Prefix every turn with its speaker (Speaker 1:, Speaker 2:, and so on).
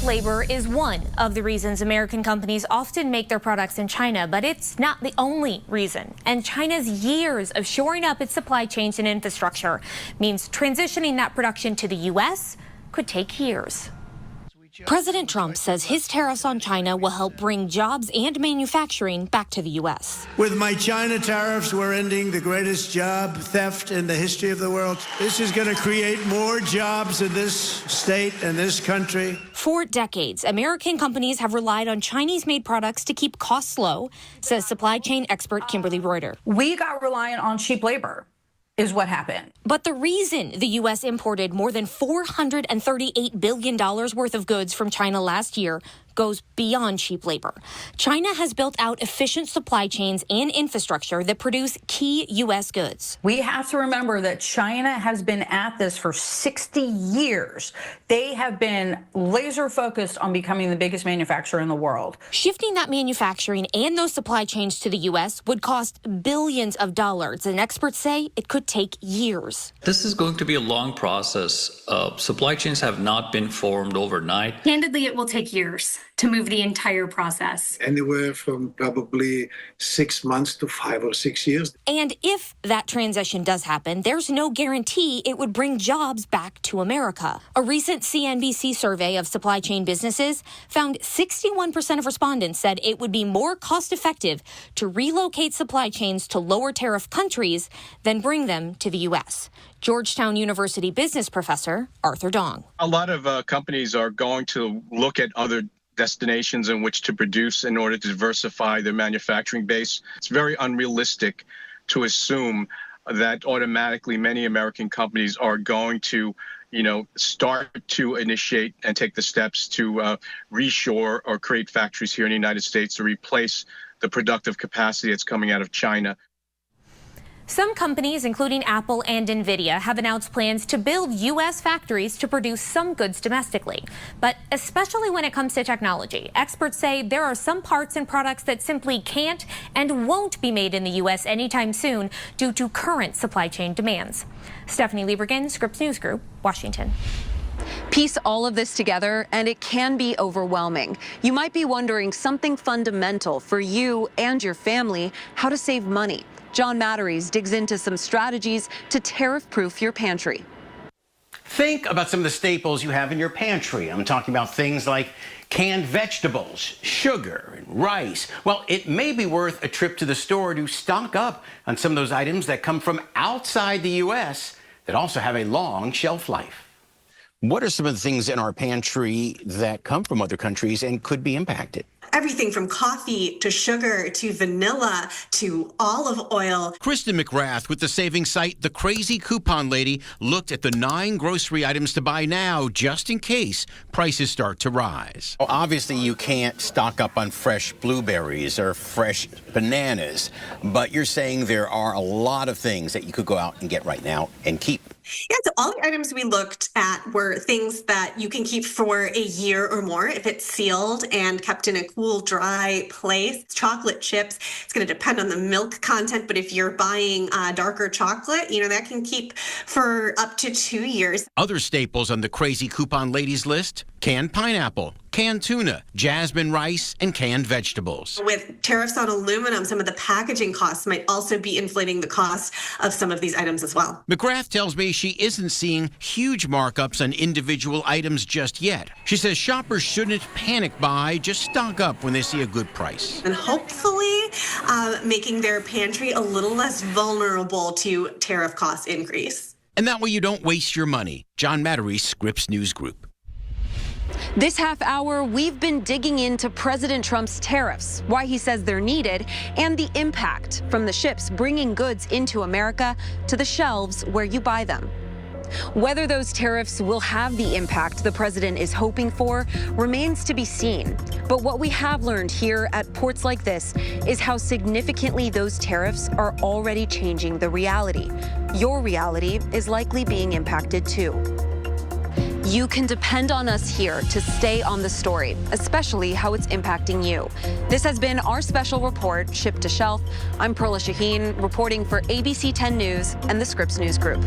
Speaker 1: Cheap labor is one of the reasons American companies often make their products in China, but it's not the only reason. And China's years of shoring up its supply chains and infrastructure means transitioning that production to the U.S. could take years. President Trump says his tariffs on China will help bring jobs and manufacturing back to the U.S.
Speaker 2: With my China tariffs, we're ending the greatest job theft in the history of the world. This is going to create more jobs in this state and this country.
Speaker 1: For decades, American companies have relied on Chinese-made products to keep costs low, says supply chain expert Kimberly Reuter.
Speaker 3: We got reliant on cheap labor. Is what happened.
Speaker 1: But the reason the U.S. imported more than $438 billion worth of goods from China last year goes beyond cheap labor. China has built out efficient supply chains and infrastructure that produce key U.S. goods.
Speaker 3: We have to remember that China has been at this for 60 years. They have been laser focused on becoming the biggest manufacturer in the world.
Speaker 1: Shifting that manufacturing and those supply chains to the U.S. would cost billions of dollars, and experts say it could take years.
Speaker 4: This is going to be a long process. Supply chains have not been formed overnight.
Speaker 5: Candidly, it will take years to move the entire process.
Speaker 2: Anywhere from probably 6 months to 5 or 6 years.
Speaker 1: And if that transition does happen, there's no guarantee it would bring jobs back to America. A recent CNBC survey of supply chain businesses found 61% of respondents said it would be more cost-effective to relocate supply chains to lower tariff countries than bring them to the U.S. Georgetown University business professor Arthur Dong.
Speaker 6: A lot of companies are going to look at other destinations in which to produce in order to diversify their manufacturing base. It's very unrealistic to assume that automatically many American companies are going to, start to initiate and take the steps to reshore or create factories here in the United States to replace the productive capacity that's coming out of China.
Speaker 1: Some companies, including Apple and Nvidia, have announced plans to build U.S. factories to produce some goods domestically. But especially when it comes to technology, experts say there are some parts and products that simply can't and won't be made in the U.S. anytime soon due to current supply chain demands. Stephanie Liebergen, Scripps News Group, Washington.
Speaker 7: Piece all of this together, and it can be overwhelming. You might be wondering something fundamental for you and your family: how to save money. John Matteries digs into some strategies to tariff-proof your pantry.
Speaker 8: Think about some of the staples you have in your pantry. I'm talking about things like canned vegetables, sugar, and rice. Well, it may be worth a trip to the store to stock up on some of those items that come from outside the U.S. that also have a long shelf life. What are some of the things in our pantry that come from other countries and could be impacted?
Speaker 9: Everything from coffee to sugar to vanilla to olive oil.
Speaker 8: Kristen McGrath with the savings site The Crazy Coupon Lady looked at the 9 grocery items to buy now just in case prices start to rise. Well, obviously, you can't stock up on fresh blueberries or fresh bananas, but you're saying there are a lot of things that you could go out and get right now and keep.
Speaker 9: Yeah, so all the items we looked at were things that you can keep for a year or more if it's sealed and kept in a cool, dry place. Chocolate chips, it's going to depend on the milk content, but if you're buying darker chocolate, that can keep for up to 2 years.
Speaker 8: Other staples on the Crazy Coupon Ladies list: canned pineapple, canned tuna, jasmine rice, and canned vegetables.
Speaker 9: With tariffs on aluminum, some of the packaging costs might also be inflating the cost of some of these items as well.
Speaker 8: McGrath tells me she isn't seeing huge markups on individual items just yet. She says shoppers shouldn't panic buy, just stock up when they see a good price.
Speaker 9: And hopefully making their pantry a little less vulnerable to tariff cost increase.
Speaker 8: And that way you don't waste your money. John Matteries, Scripps News Group.
Speaker 7: This half hour, we've been digging into President Trump's tariffs, why he says they're needed, and the impact from the ships bringing goods into America to the shelves where you buy them. Whether those tariffs will have the impact the president is hoping for remains to be seen. But what we have learned here at ports like this is how significantly those tariffs are already changing the reality. Your reality is likely being impacted too. You can depend on us here to stay on the story, especially how it's impacting you. This has been our special report, Ship to Shelf. I'm Perla Shaheen, reporting for ABC 10 News and the Scripps News Group.